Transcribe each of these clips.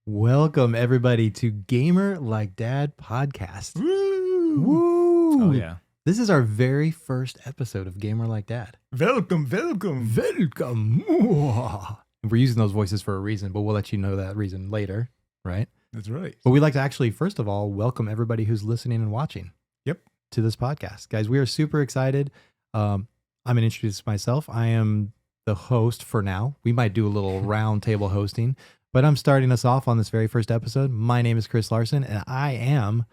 Welcome, everybody, to Gamer Like Dad podcast. Woo! Woo! Oh, yeah. This is our very first episode of Gamer Like Dad. Welcome. Welcome. We're using those voices for a reason, but we'll let you know that reason later, right? That's right. But we'd like to actually, first of all, welcome everybody who's listening and watching. Yep. To this podcast. Guys, we are super excited. I'm going to introduce myself. I am the host for now. We might do a little round table hosting, but I'm starting us off on this very first episode. My name is Chris Larson, and am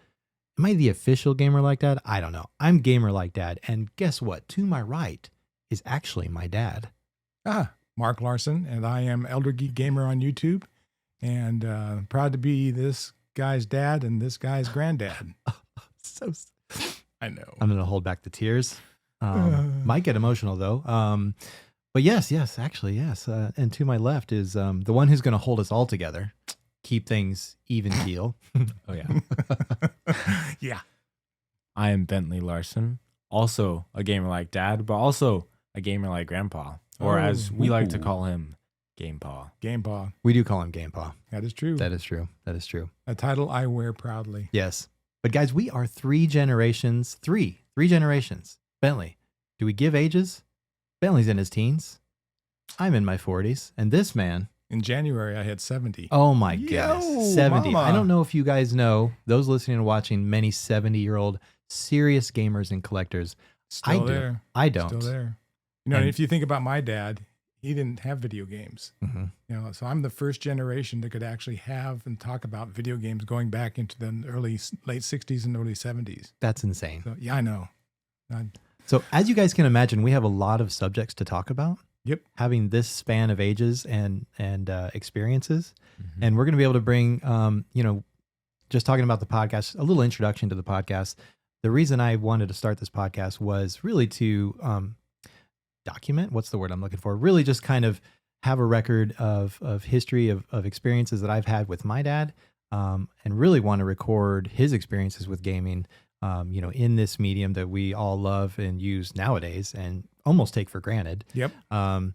I the official Gamer Like Dad? I don't know. I'm Gamer Like Dad, and guess what? To my right is actually my dad. Mark Larson, and I am Elder Geek Gamer on YouTube, and proud to be this guy's dad and this guy's granddad. I know. I'm going to hold back the tears. Might get emotional, though. But yes. And to my left is the one who's going to hold us all together, keep things even keel. Oh, yeah. Yeah. I am Bentley Larson, also a gamer like dad, but also a gamer like grandpa, or as we like to call him, Gamepaw. Gamepaw. We do call him Gamepaw. That is true. That is true. A title I wear proudly. Yes. But guys, we are three generations. Bentley, do we give ages? Bentley's in his teens. I'm in my 40s. And this man... In January, I had 70. Oh my goodness. 70. Mama. I don't know if you guys know, those listening and watching, many 70-year-old serious gamers and collectors. Still there. I don't. Still there. You know, and if you think about my dad, he didn't have video games. Mm-hmm. You know, so I'm the first generation that could actually have and talk about video games going back into the late 60s and early 70s. That's insane. So, yeah, I know. So as you guys can imagine, we have a lot of subjects to talk about. Yep. Having this span of ages and experiences. Mm-hmm. And we're going to be able to bring, just talking about the podcast, a little introduction to the podcast. The reason I wanted to start this podcast was really to document, what's the word I'm looking for? Really just kind of have a record of history of experiences that I've had with my dad, and really want to record his experiences with gaming, in this medium that we all love and use nowadays and almost take for granted. Yep. And,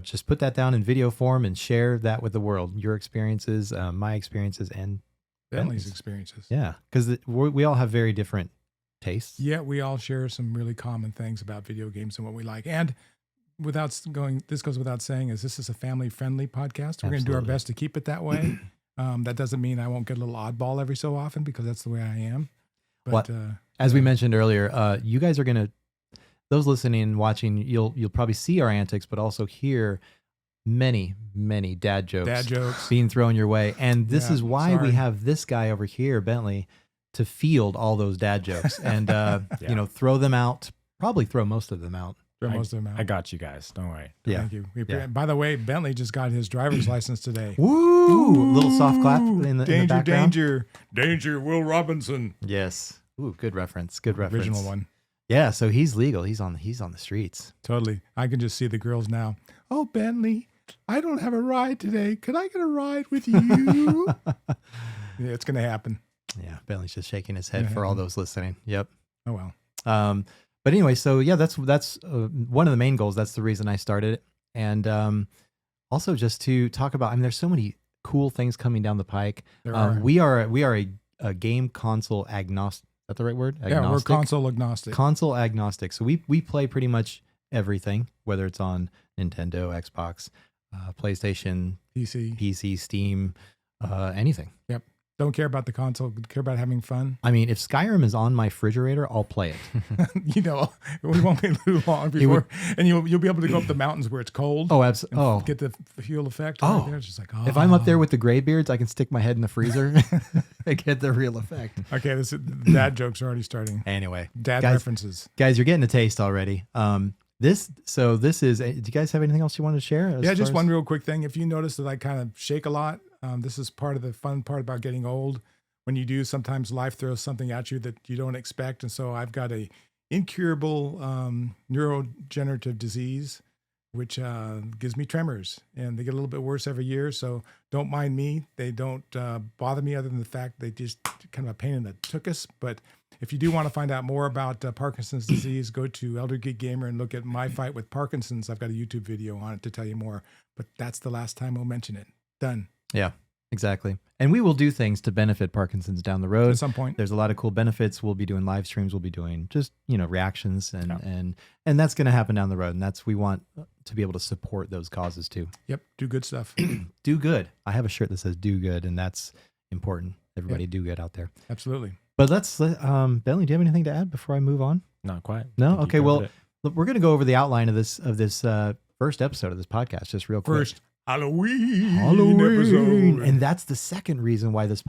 just put that down in video form and share that with the world, your experiences, my experiences, and Bentley's experiences. Yeah. Because we all have very different tastes. Yeah, we all share some really common things about video games and what we like. And this goes without saying, this is a family-friendly podcast. We're going to do our best to keep it that way. That doesn't mean I won't get a little oddball every so often, because that's the way I am. But as we mentioned earlier, you guys are going to, those listening and watching, you'll probably see our antics, but also hear many dad jokes being thrown your way. And this is why we have this guy over here, Bentley, to field all those dad jokes and, throw them out, probably throw most of them out. I got you guys. Don't worry. Yeah. Thank you. By the way, Bentley just got his driver's license today. Woo! Little soft clap in the background. Danger, Will Robinson. Yes. Ooh, good reference. Original one. Yeah, so he's legal. He's on the streets. Totally. I can just see the girls now. Oh, Bentley, I don't have a ride today. Could I get a ride with you? Yeah, it's going to happen. Yeah, Bentley's just shaking his head for all those listening. Yep. Oh, well. But anyway, so yeah, that's one of the main goals. That's the reason I started it. And also just to talk about, there's so many cool things coming down the pike. There are. We are a game console agnostic. Is that the right word? Agnostic? Yeah, we're console agnostic. Console agnostic. So we play pretty much everything, whether it's on Nintendo, Xbox, PlayStation, PC, Steam, anything. Yep. Don't care about the console. Care about having fun. If Skyrim is on my refrigerator, I'll play it. We won't be too long before, and you'll be able to go up the mountains where it's cold. Oh, absolutely. Oh, get the fuel effect. Oh, right there. It's just like, if I'm up there with the graybeards, I can stick my head in the freezer and get the real effect. Okay, dad jokes are already starting. Anyway, dad references. Guys, you're getting a taste already. This is. Do you guys have anything else you want to share? Yeah, just one real quick thing. If you notice that I kind of shake a lot, this is part of the fun part about getting old. When you do, sometimes life throws something at you that you don't expect. And so I've got a incurable neurodegenerative disease, which gives me tremors. And they get a little bit worse every year. So don't mind me. They don't bother me other than the fact they just kind of a pain in the tuchus. But If you do want to find out more about Parkinson's disease, go to Elder Geek Gamer and look at my fight with Parkinson's. I've got a YouTube video on it to tell you more, but that's the last time we'll mention it. Done. Yeah, exactly. And we will do things to benefit Parkinson's down the road. At some point. There's a lot of cool benefits. We'll be doing live streams. We'll be doing just, reactions and that's going to happen down the road. And we want to be able to support those causes too. Yep. Do good stuff. Do good. I have a shirt that says do good, and that's important. Everybody do good out there. Absolutely. But Bentley, do you have anything to add before I move on? Not quite. No? Okay. Well, look, we're going to go over the outline of this first episode of this podcast just real quick. First Halloween episode. And that's the second reason why this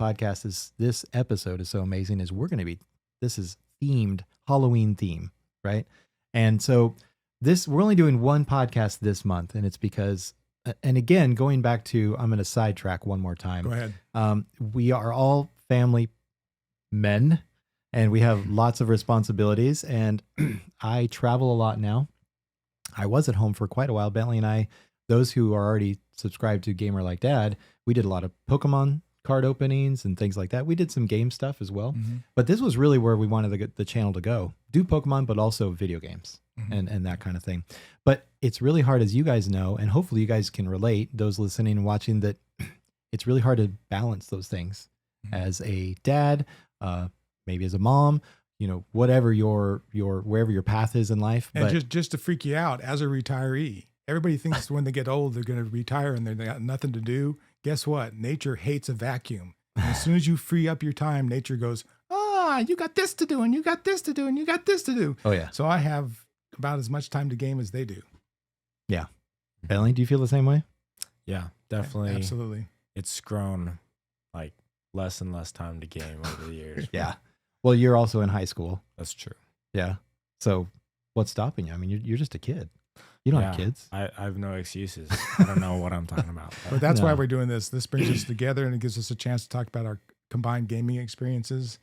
episode is so amazing is this is themed, Halloween theme, right? And so we're only doing one podcast this month, and it's because, and again, going back to, I'm going to sidetrack one more time. Go ahead. We are all family men, and we have lots of responsibilities, and I travel a lot now. I was at home for quite a while. Bentley and I, those who are already subscribed to Gamer Like Dad, we did a lot of Pokemon card openings and things like that. We did some game stuff as well, but this was really where we wanted the channel to go. Do Pokemon, but also video games and that kind of thing. But it's really hard, as you guys know, and hopefully you guys can relate, those listening and watching, that it's really hard to balance those things as a dad, maybe as a mom, whatever wherever your path is in life. And but just to freak you out, as a retiree, everybody thinks when they get old, they're going to retire and they got nothing to do. Guess what? Nature hates a vacuum. And as soon as you free up your time, nature goes, you got this to do, and you got this to do, and you got this to do. Oh, yeah. So I have about as much time to game as they do. Yeah. Bentley, do you feel the same way? Yeah, definitely. Absolutely. It's grown like less and less time to game over the years. Yeah. Well, you're also in high school. That's true. Yeah. So what's stopping you? I mean, you're just a kid. You don't have kids. I have no excuses. I don't know what I'm talking about. But that's why we're doing this. This brings us together, and it gives us a chance to talk about our combined gaming experiences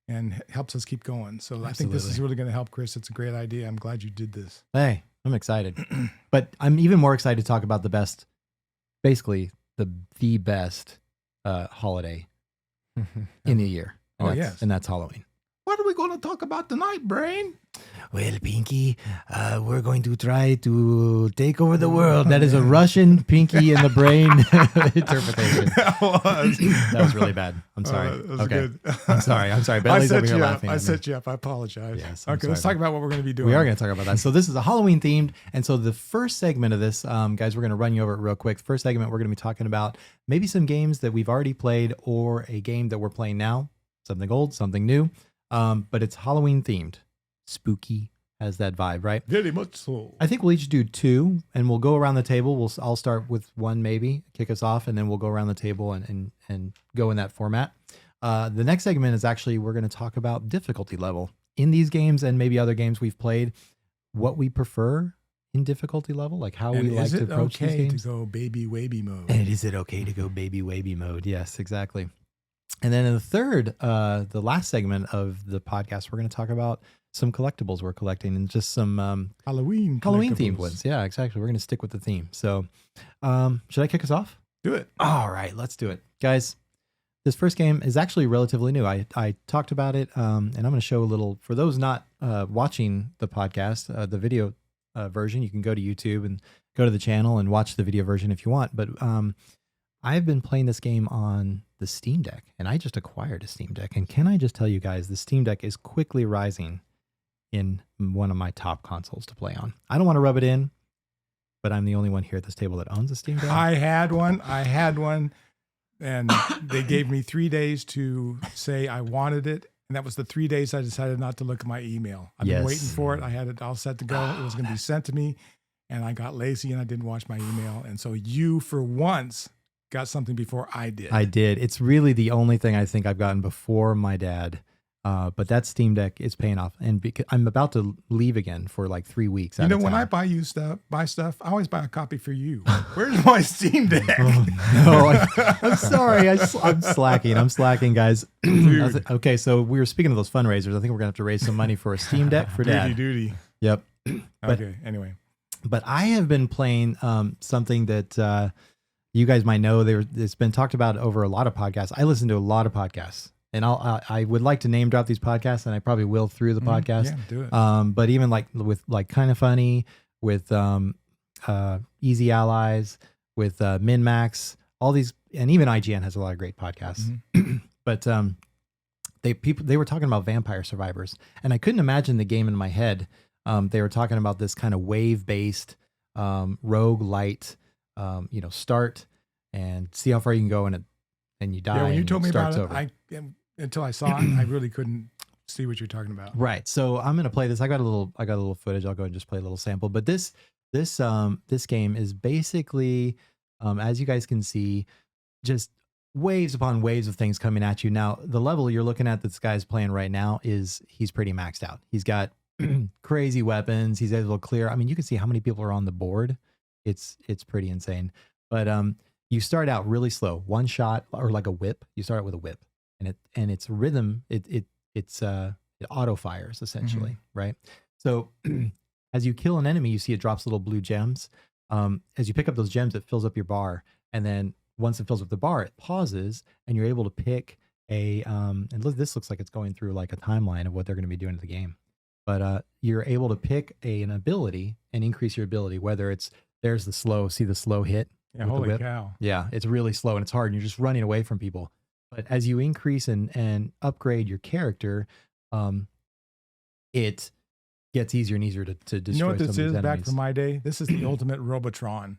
and helps us keep going. So I think this is really going to help, Chris. It's a great idea. I'm glad you did this. Hey, I'm excited. But I'm even more excited to talk about the best holiday in the year. And that's Halloween. What are we going to talk about tonight, Brain? Well, Pinky, we're going to try to take over the world. That is a Russian Pinky in the Brain interpretation. That was really bad. I'm sorry. That was good. I'm sorry. Bentley's over here laughing. I set you up. I apologize. Yes, okay, let's talk about what we're going to be doing. We are going to talk about that. So this is a Halloween themed. And so the first segment of this, guys, we're going to run you over it real quick. The first segment, we're going to be talking about maybe some games that we've already played or a game that we're playing now. Something old, something new. But it's Halloween themed. Spooky has that vibe, right? Very much so. I think we'll each do two, and we'll go around the table. I'll start with one, maybe kick us off, and then we'll go around the table and go in that format. The next segment is actually we're going to talk about difficulty level in these games and maybe other games we've played. What we prefer in difficulty level, like how we like to approach these games. Is it okay to go baby wavy mode? And is it okay to go baby wavy mode? Yes, exactly. And then in the third, the last segment of the podcast, we're going to talk about some collectibles we're collecting and just some Halloween themed ones. Yeah, exactly. We're going to stick with the theme. So should I kick us off? Do it. All right, let's do it. Guys, this first game is actually relatively new. I talked about it, and I'm going to show a little. For those not watching the podcast, the video version, you can go to YouTube and go to the channel and watch the video version if you want. But I've been playing this game on the Steam Deck, and I just acquired a Steam Deck. And can I just tell you guys, the Steam Deck is quickly rising in one of my top consoles to play on. I don't want to rub it in, but I'm the only one here at this table that owns a Steam Deck. I had one, and they gave me 3 days to say I wanted it. And that was the 3 days I decided not to look at my email. I've been waiting for it. I had it all set to go. It was going to be sent to me, and I got lazy and I didn't watch my email. And so you, for once, got something before I did. I did. It's really the only thing I think I've gotten before my dad. But that Steam Deck is paying off, and because I'm about to leave again for like 3 weeks. You know, when I buy stuff, I always buy a copy for you. Where's my Steam Deck? I'm sorry. I'm slacking, guys. Okay, so we were speaking of those fundraisers. I think we're gonna have to raise some money for a Steam Deck for Dad. Duty. Yep. Okay. Anyway, but I have been playing something that you guys might know. It's been talked about over a lot of podcasts. I listen to a lot of podcasts. and I would like to name drop these podcasts, and I probably will through the podcast. Yeah, do it. But even like with like Kind of Funny, with Easy Allies, with MinMax, all these, and even IGN has a lot of great podcasts. But they were talking about Vampire Survivors, and I couldn't imagine the game in my head. They were talking about this kind of wave based rogue light, start and see how far you can go, and you die. Yeah, when you told me about it, over. until I saw it, I really couldn't see what you're talking about. Right. So I'm gonna play this. I got a little footage. I'll go and just play a little sample. But this game is basically, as you guys can see, just waves upon waves of things coming at you. Now, the level you're looking at this guy's playing right now he's pretty maxed out. He's got crazy weapons. He's able to clear. I mean, you can see how many people are on the board. It's pretty insane. But you start out really slow, one shot or like a whip. You start out with a whip, and its rhythm it auto fires essentially, right? So as you kill an enemy, you see it drops little blue gems. As you pick up those gems, it fills up your bar, and then once it fills up the bar, it pauses, and you're able to pick and this looks like it's going through like a timeline of what they're going to be doing to the game. But you're able to pick an ability and increase your ability, whether there's the slow hit. Yeah, holy cow. Yeah, it's really slow and it's hard and you're just running away from people. But as you increase and upgrade your character, it gets easier and easier to destroy. You know what this is back back from my day? This is the ultimate Robotron.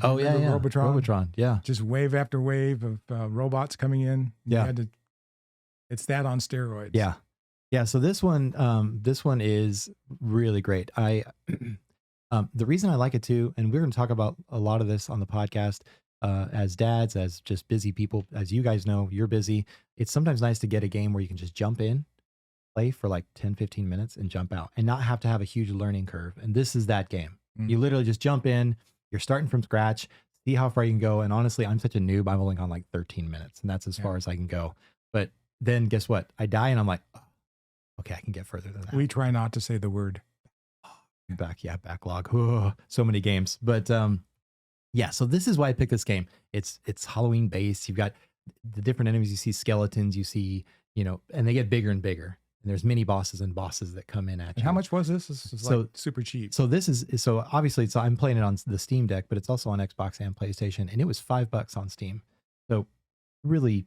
Oh, yeah. Robotron, yeah. Just wave after wave of robots coming in. Yeah. It's that on steroids. Yeah. Yeah, so this one is really great. The reason I like it too, and we're going to talk about a lot of this on the podcast, as dads, as just busy people, as you guys know, you're busy. It's sometimes nice to get a game where you can just jump in, play for like 10, 15 minutes and jump out and not have to have a huge learning curve. And this is that game. You literally just jump in, you're starting from scratch, see how far you can go. And honestly, I'm such a noob. I've only gone like 13 minutes and that's as far as I can go. But then guess what? I die and I'm like, oh, okay, I can get further than that. We try not to say the word. Backlog. Oh, so many games. But yeah, so this is why I picked this game. It's Halloween based. You've got the different enemies. You see skeletons, you see, and they get bigger and bigger. And there's mini bosses and bosses that come in at you. And how much was this? This is like super cheap. So obviously I'm playing it on the Steam Deck, but it's also on Xbox and PlayStation, and it was $5 on Steam. So really,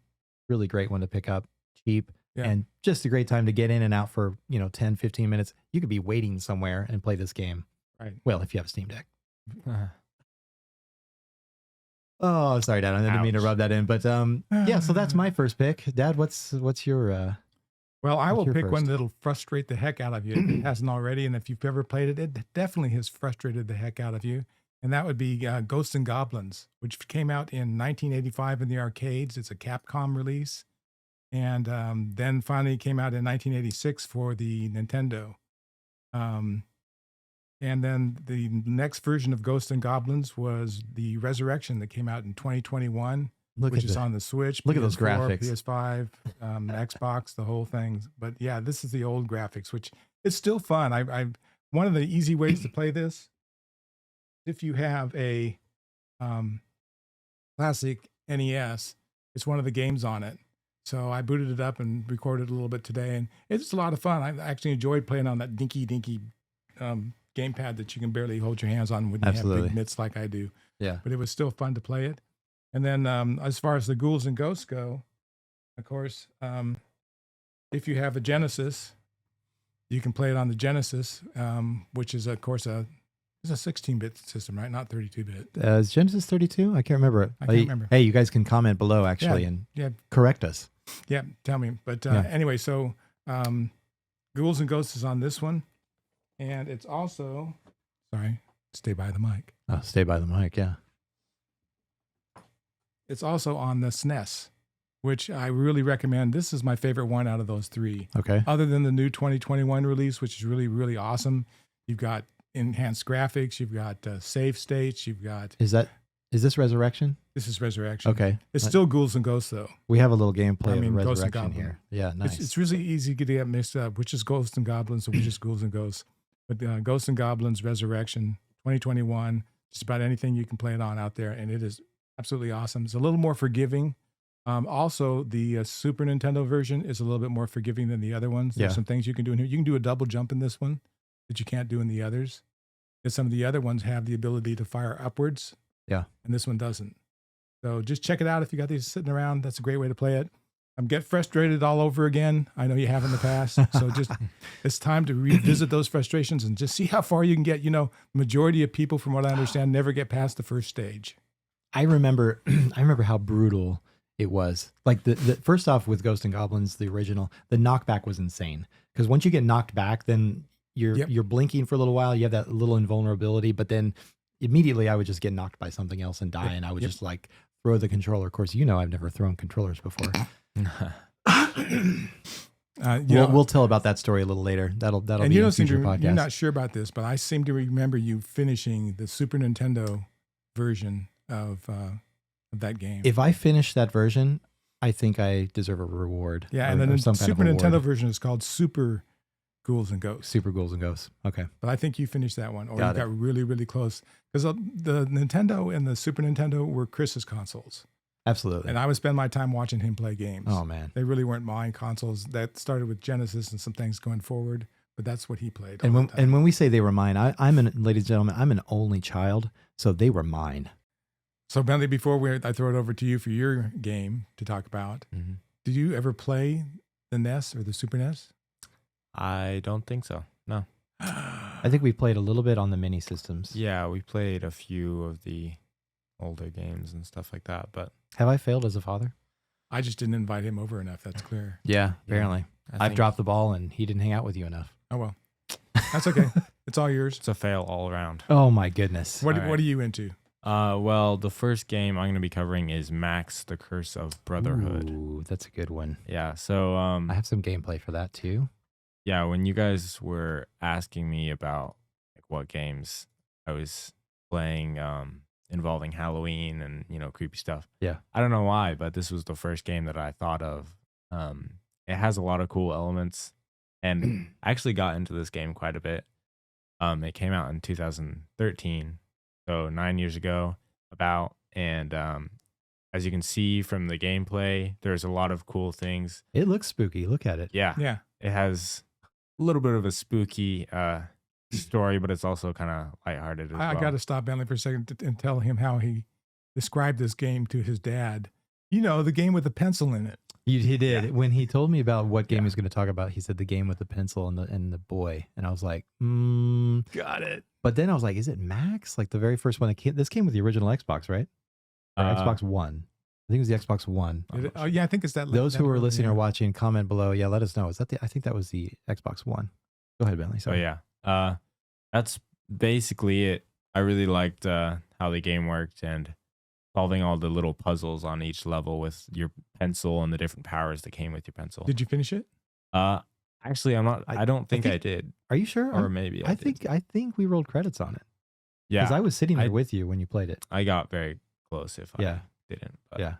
really great one to pick up, cheap. Yeah. And just a great time to get in and out for, 10, 15 minutes. You could be waiting somewhere and play this game. Right. Well, if you have a Steam Deck. Oh, sorry, Dad. I didn't mean to rub that in. But yeah, so that's my first pick. Dad, what's your... Well, I will pick one that'll frustrate the heck out of you if it hasn't already. And if you've ever played it, it definitely has frustrated the heck out of you. And that would be Ghosts and Goblins, which came out in 1985 in the arcades. It's a Capcom release. And then finally came out in 1986 for the Nintendo. And then the next version of Ghosts and Goblins was the Resurrection that came out in 2021, which is on the Switch. Look PS4, at those graphics. PS5, Xbox, the whole thing. But yeah, this is the old graphics, which it's still fun. I one of the easy ways to play this, if you have a classic NES, it's one of the games on it. So I booted it up and recorded a little bit today, and it's a lot of fun. I actually enjoyed playing on that dinky gamepad that you can barely hold your hands on when you have big mitts like I do. Yeah. But it was still fun to play it. And then as far as the Ghouls and Ghosts go, of course, if you have a Genesis, you can play it on the Genesis, which is, of course, it's a 16-bit system, right? Not 32-bit. Is Genesis 32? I can't remember. I can't remember. Hey, you guys can comment below, actually, and correct us. Yeah, tell me. But anyway, so Ghouls and Ghosts is on this one. And it's also, stay by the mic. Oh, stay by the mic, yeah. It's also on the SNES, which I really recommend. This is my favorite one out of those three. Okay. Other than the new 2021 release, which is really, really awesome. You've got enhanced graphics. You've got save states. You've got... Is this Resurrection? This is Resurrection. Okay. It's still Ghouls and Ghosts, though. We have a little gameplay of Resurrection here. Yeah, nice. It's really easy to get mixed up, which is Ghosts and Goblins and which is Ghouls and Ghosts. But Ghosts and Goblins Resurrection 2021, just about anything you can play it on out there, and it is absolutely awesome. It's a little more forgiving Also, the Super Nintendo version is a little bit more forgiving than the other ones. There's Yeah. some things you can do in here. You can do a double jump in this one that you can't do in the others. Because some of the other ones have the ability to fire upwards. Yeah. And this one doesn't. So just check it out if you got these sitting around. That's a great way to play it. Get frustrated all over again. I know you have in the past. So just it's time to revisit those frustrations and just see how far you can get. You know, majority of people, from what I understand, never get past the first stage. I remember how brutal it was. Like the first off with Ghosts and Goblins, the original, the knockback was insane. Because once you get knocked back, then you're blinking for a little while. You have that little invulnerability, but then immediately I would just get knocked by something else and die, and I would just like throw the controller. Of course, I've never thrown controllers before. We'll tell about that story a little later. That'll and be you in don't seem future to, podcast. you're not sure about this, but I seem to remember you finishing the Super Nintendo version of that game. If I finish that version, I think I deserve a reward. Yeah, or- and then or the some kind Super of Nintendo award. version is called Super Ghouls and Ghosts. Super Ghouls and Ghosts. Okay. But I think you finished that one, or Got you got really, really close. Because the Nintendo and the Super Nintendo were Chris's consoles. Absolutely. And I would spend my time watching him play games. Oh man. They really weren't my consoles. That started with Genesis and some things going forward, but that's what he played. And all when the time. when we say they were mine, ladies and gentlemen, I'm an only child, so they were mine. So Bentley, before I throw it over to you for your game to talk about, Mhm. did you ever play the NES or the Super NES? I don't think so. No. I think we played a little bit on the mini systems. Yeah, we played a few of the older games and stuff like that, but Have I failed as a father? I just didn't invite him over enough. That's clear. Yeah, apparently. I I've think dropped the ball and he didn't hang out with you enough. Oh, well. That's okay. It's all yours. it's a fail all around. Oh my goodness. What All right. are you into? Well, the first game I'm going to be covering is Max: The Curse of Brotherhood. Ooh, that's a good one. Yeah, so I have some gameplay for that too. yeah, when you guys were asking me about like what games I was playing involving Halloween and creepy stuff. Yeah. I don't know why, but this was the first game that I thought of. It has a lot of cool elements, and I actually got into this game quite a bit. It came out in 2013, so 9 years ago, and as you can see from the gameplay, there's a lot of cool things. It looks spooky. Look at it. Yeah, Yeah. it has a little bit of a spooky story, but it's also kind of lighthearted as I well. got to stop Bentley for a second and tell him how he described this game to his dad. The game with the pencil in it. He did. Yeah. When he told me about what game Yeah. he was going to talk about, he said the game with the pencil and the boy. And I was like, Got it. But then I was like, is it Max? Like the very first one that came, this came with the original Xbox, right? Or Xbox One. I think it was the Xbox One. Oh, yeah, I think it's that. Those that who are early, listening yeah. or watching, comment below. Yeah, let us know. Is that I think that was the Xbox One. Go ahead, Bentley. So Sorry. yeah, that's basically it. I really liked how the game worked and solving all the little puzzles on each level with your pencil and the different powers that came with your pencil. Did you finish it? Actually, I'm not. I don't think I did, Are you sure? or maybe I did. think we rolled credits on it. Yeah, Because I was sitting there I- with you when you played it. I got very close. If Yeah. I didn't, but Yeah.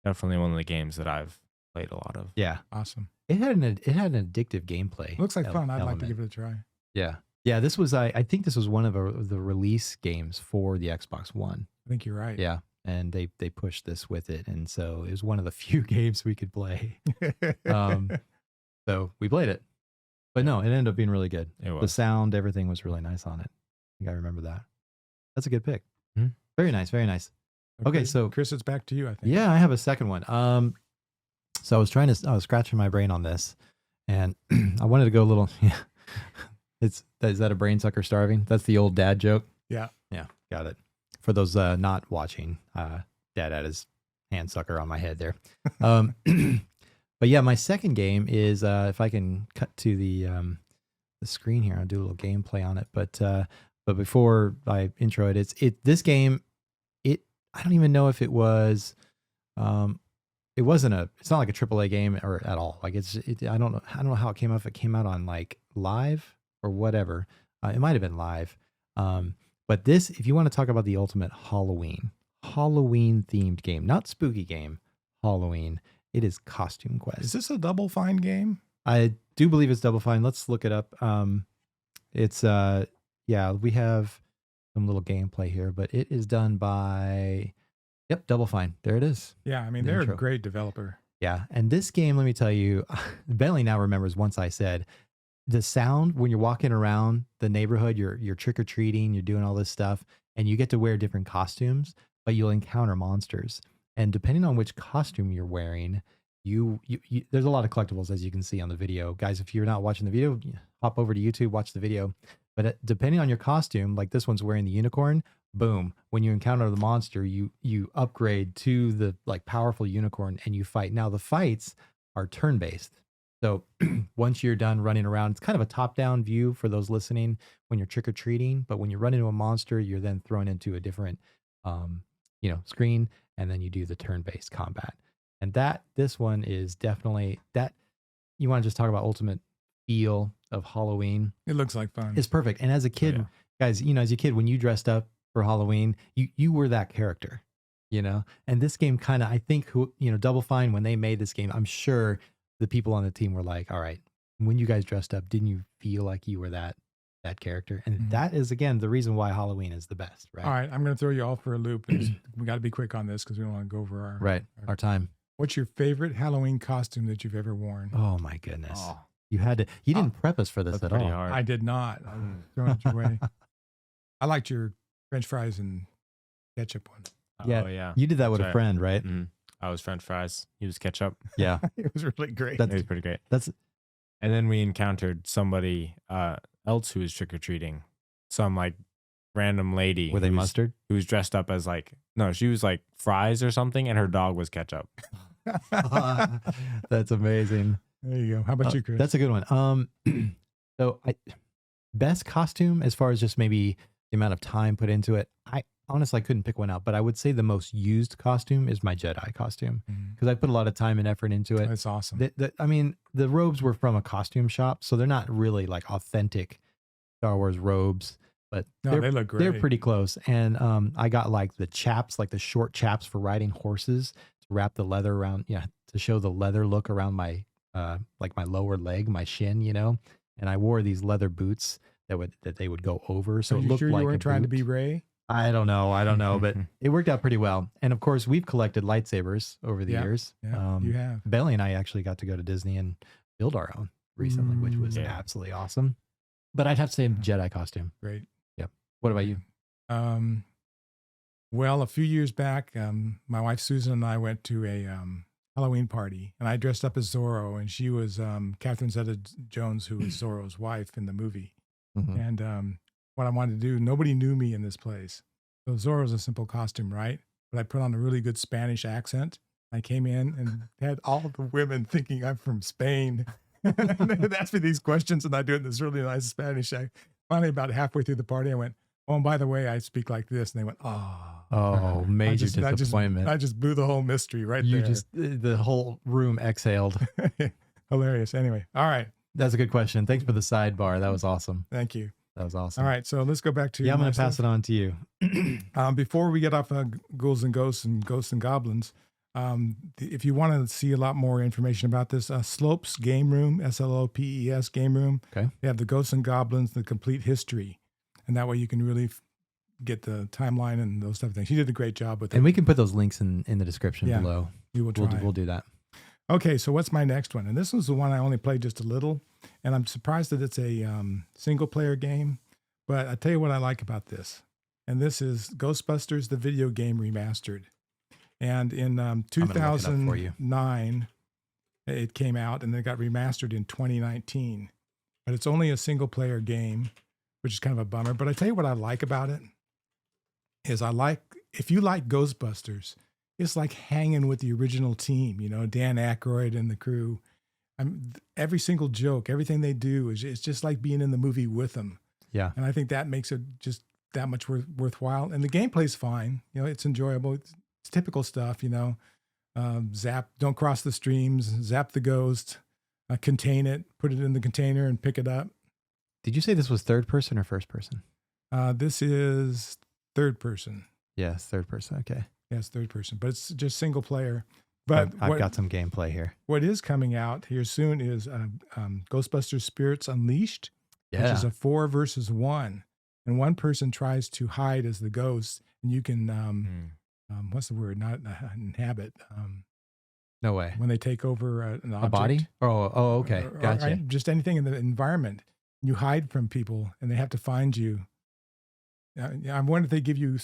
definitely one of the games that I've played a lot of. Yeah. Awesome. It had an addictive gameplay. Looks like fun. I'd like to element. give it a try. Yeah. Yeah. This was, I think this was one of the release games for the Xbox One. I think you're right. Yeah. And they pushed this with it. And so it was one of the few games we could play. So we played it. But no, it ended up being really good. It The was. sound, everything was really nice on it. I think I remember that. That's a good pick. Hmm. Very nice. Very nice. Okay, so- Chris, it's back to you, I think. Yeah, I have a second one. So I was scratching my brain on this, and I wanted to go a little. Yeah, is that a brain sucker starving? That's the old dad joke. Yeah. Yeah, got it. For those not watching, Dad had his hand sucker on my head there. But yeah, my second game is if I can cut to the screen here, I'll do a little gameplay on it. But before I intro it, this game. I don't even know if it was. It's not like a AAA game or at all. Like I don't know how it came out. If it came out on like live or whatever, it might have been live. But this, if you want to talk about the ultimate Halloween themed game, not spooky game, Halloween, it is Costume Quest. Is this a Double Fine game? I do believe it's Double Fine. Let's look it up. It's we have some little gameplay here, but it is done by Yep, Double Fine. There it is. Yeah, I mean, The they're intro. a great developer. Yeah, and this game, let me tell you, Bentley now remembers once I said the sound when you're walking around the neighborhood, you're trick or treating, you're doing all this stuff, and you get to wear different costumes, but you'll encounter monsters. And depending on which costume you're wearing, you there's a lot of collectibles as you can see on the video, guys. If you're not watching the video, hop over to YouTube, watch the video. But depending on your costume, like this one's wearing the unicorn. Boom! When you encounter the monster, you upgrade to the like powerful unicorn, and you fight. Now the fights are turn based. So once you're done running around, it's kind of a top-down view for those listening when you're trick-or-treating. But when you run into a monster, you're then thrown into a different, screen, and then you do the turn-based combat. And this one is definitely that. You want to just talk about ultimate feel of Halloween? It looks like fun. It's perfect. And as a kid, yeah. guys, as a kid, when you dressed up for Halloween, you were that character, And this game kind of, I think, Double Fine, when they made this game, I'm sure the people on the team were like, all right, when you guys dressed up, didn't you feel like you were that character? And that is, again, the reason why Halloween is the best, right? All right, I'm going to throw you all for a loop. We got to be quick on this because we don't want to go over our time. What's your favorite Halloween costume that you've ever worn? Oh my goodness. You didn't prep us for this at all. Hard. I did not. I was throwing it your way. I liked your French fries and ketchup one. Yeah. Oh, yeah. You did that with That's a friend, right? Mm-hmm. I was French fries. He was ketchup. Yeah. It was really great. It was pretty great. And then we encountered somebody else who was trick-or-treating. Some like random lady. Were they mustard? Who was dressed up as no, she was like fries or something, and her dog was ketchup. That's amazing. There you go. How about you, Chris? That's a good one. So best costume as far as just maybe the amount of time put into it. I honestly couldn't pick one out, but I would say the most used costume is my Jedi costume because I put a lot of time and effort into it. That's awesome. The robes were from a costume shop, so they're not really like authentic Star Wars robes, but they look great. They're pretty close. And I got like the chaps, like the short chaps for riding horses to wrap the leather around, to show the leather look around my like my lower leg, my shin, And I wore these leather boots that they would go over, so it looked sure like you weren't trying to be Rey? I don't know, but it worked out pretty well. And of course, we've collected lightsabers over the years. Yeah, you have. Belly and I actually got to go to Disney and build our own recently, which was absolutely awesome. But I'd have to say Jedi costume. Great. Yep. What about you? Well, a few years back, my wife Susan and I went to a Halloween party, and I dressed up as Zorro, and she was Catherine Zeta-Jones, who was Zorro's wife in the movie. Mm-hmm. And what I wanted to do, nobody knew me in this place. So Zorro's a simple costume, right? But I put on a really good Spanish accent. I came in and had all of the women thinking I'm from Spain. They'd ask me these questions, and I do it in this really nice Spanish accent. Finally, about halfway through the party, I went, "Oh, and by the way, I speak like this." And they went, "Oh, major disappointment." I just blew the whole mystery right there. The whole room exhaled. Hilarious. Anyway, all right. That's a good question. Thanks for the sidebar. That was awesome. Thank you. That was awesome. All right, so let's go back to I'm going to pass it on to you. Before we get off Ghouls and Ghosts and Goblins, if you want to see a lot more information about this, Slopes Game Room, SLOPES Game Room. Okay. They have the Ghosts and Goblins, the complete history, and that way you can really get the timeline and those type of things. He did a great job with it. And we can put those links in the description below. We will try. We'll do that. Okay, so what's my next one? And this was the one I only played just a little, and I'm surprised that it's a single-player game. But I tell you what I like about this, and this is Ghostbusters, the video game remastered. And in 2009, it came out, and then it got remastered in 2019. But it's only a single-player game, which is kind of a bummer. But I tell you what I like about it is if you like Ghostbusters, it's like hanging with the original team, Dan Aykroyd and the crew. Every single joke, everything they do it's just like being in the movie with them. Yeah. And I think that makes it just that much worthwhile. And the gameplay's fine. It's enjoyable. It's typical stuff, zap, don't cross the streams, zap the ghost, contain it, put it in the container and pick it up. Did you say this was third person or first person? This is third person. Yes, third person. Okay. Yes, third person, but it's just single player. But I've got some gameplay here. What is coming out here soon is Ghostbusters Spirits Unleashed, which is a 4 versus 1. And one person tries to hide as the ghost, and you can what's the word? Not inhabit. No way. When they take over an object. A body? Oh, okay. Gotcha. Just anything in the environment. You hide from people, and they have to find you. I wonder if they give you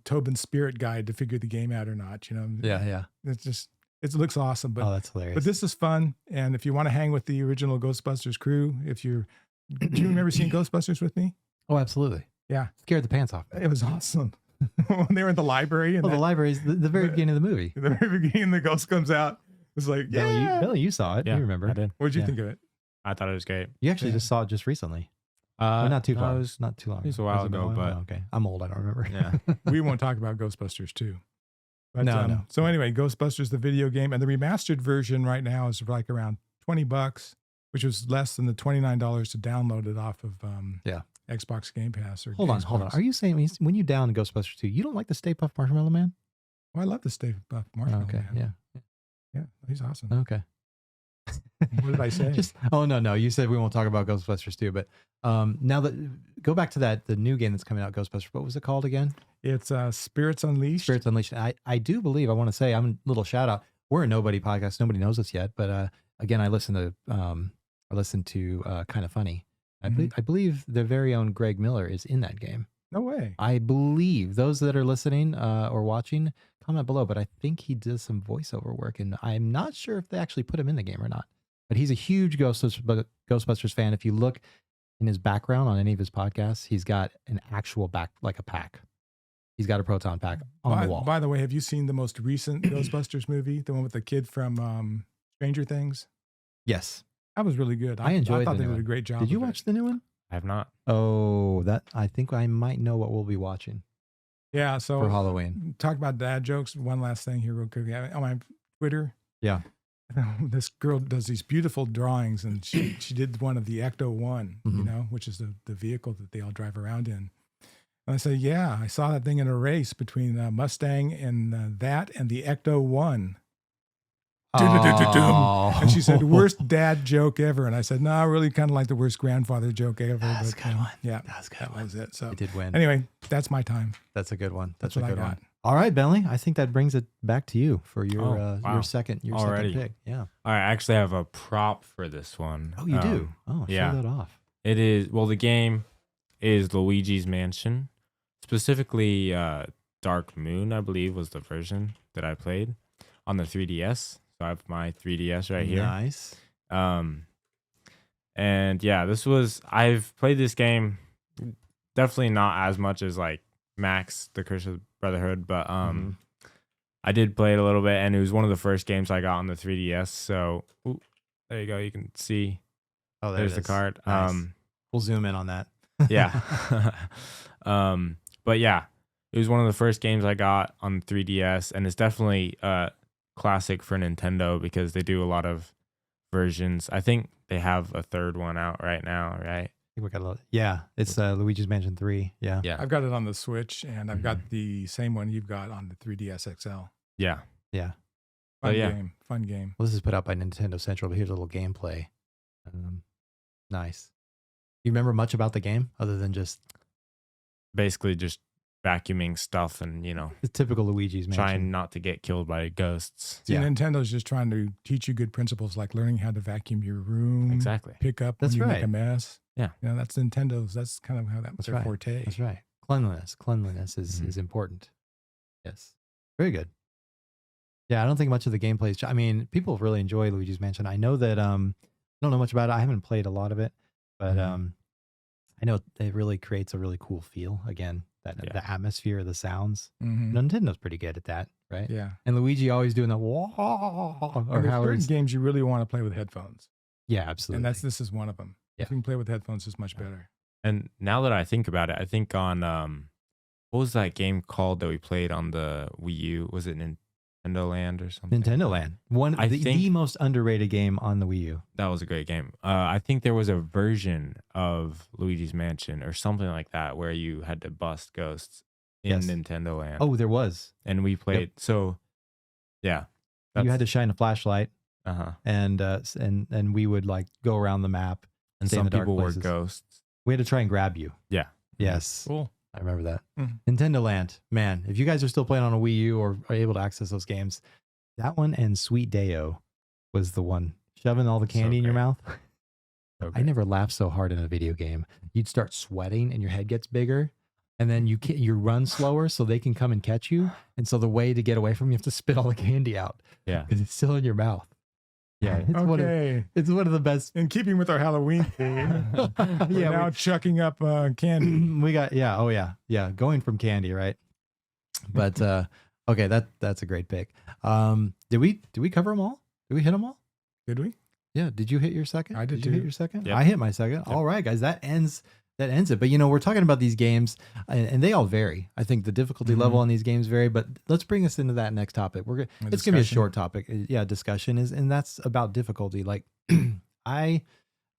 Tobin's spirit guide to figure the game out or not. Yeah. It looks awesome. But That's hilarious. But this is fun, and if you want to hang with the original Ghostbusters crew, do you remember seeing Ghostbusters with me? Oh, absolutely. Yeah, scared the pants off. It was awesome. When they were in the library, and the library is the very beginning of the movie. The very beginning, the ghost comes out. It's like, yeah. Billy, you saw it. Yeah, you remember? I did. What did you think of it? I thought it was great. You actually just saw it just recently. Not too far. It was not too long. It was a while ago, but okay. I'm old. I don't remember. Yeah. We won't talk about Ghostbusters 2. But, no. So anyway, Ghostbusters, the video game, and the remastered version right now is like around $20, which was less than the $29 to download it off of Xbox Game Pass. Or Hold on. Are you saying when you down Ghostbusters 2, you don't like the Stay Puft Marshmallow Man? Oh, I love the Stay Puft Marshmallow Okay. Man. Yeah, he's awesome. Okay. What did I say? No. You said we won't talk about Ghostbusters 2, but now go back to the new game that's coming out, Ghostbusters. What was it called again? It's Spirits Unleashed. Spirits Unleashed. I do believe, I want to say, I'm a little shout out. We're a nobody podcast. Nobody knows us yet, but again, I listen to Kind of Funny. I believe the very own Greg Miller is in that game. No way. I believe those that are listening or watching, comment below, but I think he does some voiceover work, and I'm not sure if they actually put him in the game or not. But he's a huge Ghostbusters fan. If you look in his background on any of his podcasts, he's got an actual like a pack. He's got a proton pack on the wall. By the way, have you seen the most recent Ghostbusters movie, the one with the kid from Stranger Things? Yes. That was really good. I enjoyed I thought the they new did a one. great job. Did you watch the new one? I have not. Oh, I think I might know what we'll be watching. Yeah, so for Halloween. Talk about dad jokes. One last thing here real quick. On my Twitter. Yeah. This girl does these beautiful drawings, and she did one of the Ecto-1, which is the vehicle that they all drive around in. And I said, yeah, I saw that thing in a race between Mustang and that and the Ecto-1. Oh. And she said, worst dad joke ever. And I said, no, I really kind of like the worst grandfather joke ever. That's a good one. Yeah, that's good. That was it. So I did win. Anyway, that's my time. That's a good one. That's what a good I got. one. All right, Bentley. I think that brings it back to you for your wow. second Already. pick. Yeah. I actually have a prop for this one. Oh, you do? Oh, yeah. Show that off. It is, the game is Luigi's Mansion. Specifically, Dark Moon, I believe, was the version that I played on the 3DS. So I have my 3DS right here. Nice. And yeah, I've played this game definitely not as much as like Max, The Curse of Brotherhood, but I did play it a little bit, and it was one of the first games I got on the 3DS. So there you go. You can see. Oh, there's the card. Nice. We'll zoom in on that. Yeah. But yeah, it was one of the first games I got on the 3DS, and it's definitely classic for Nintendo because they do a lot of versions. I think they have a third one out right now, right? I think we got a lot. Yeah, it's Luigi's Mansion 3. Yeah. Yeah. I've got it on the Switch, and I've got the same one you've got on the 3DS XL. Yeah. Yeah. Fun game. Well, this is put out by Nintendo Central, but here's a little gameplay. Nice. You remember much about the game other than just basically just vacuuming stuff and, the typical Luigi's Mansion. Trying not to get killed by ghosts. See, Nintendo's just trying to teach you good principles like learning how to vacuum your room. Exactly. Pick up That's when you right. make a mess. Yeah. That's Nintendo's. That's kind of how that's their right. forte. That's right. Cleanliness is important. Yes. Very good. Yeah, I don't think much of the gameplay is. I mean, people really enjoy Luigi's Mansion. I know that I don't know much about it. I haven't played a lot of it, but I know it really creates a really cool feel. Again, the atmosphere, the sounds. Nintendo's pretty good at that, right? Yeah. And Luigi always doing the wah. Or certain games you really want to play with headphones. Yeah, absolutely. And this is one of them. Yeah. If you can play with headphones, it's much better. And now that I think about it, I think on what was that game called that we played on the Wii U? Was it Nintendo Land or something? Nintendo Land. The most underrated game on the Wii U. That was a great game. I think there was a version of Luigi's Mansion or something like that where you had to bust ghosts in Nintendo Land. Oh, there was. And we played. Yep. So, yeah. You had to shine a flashlight. Uh-huh. And we would like go around the map. And some people were ghosts. We had to try and grab you. Yeah. Yes. Cool. I remember that. Mhm. Nintendo Land, man. If you guys are still playing on a Wii U or are able to access those games, that one and Sweet Deo was the one. Shoving all the So candy in your great. mouth. So I great. never laughed so hard in a video game. You'd start sweating and your head gets bigger, and then you run slower so they can come and catch you. And so the way to get away from you, you have to spit all the candy out Yeah. because it's still in your mouth. Yeah. It's Okay. it's one of the best. In keeping with our Halloween theme, we're Yeah, now chucking up candy. we got going from candy, right? But okay, that's a great pick. Did we cover them all? Did we hit them all? Did we? Yeah. Did you hit your second? I did you too. hit your second? Yep. I hit my second. Yep. All right, guys. That ends it. But we're talking about these games, and they all vary. I think the difficulty level on these games vary. But let's bring us into that next topic. It's gonna be a short topic. Yeah, discussion and that's about difficulty. Like I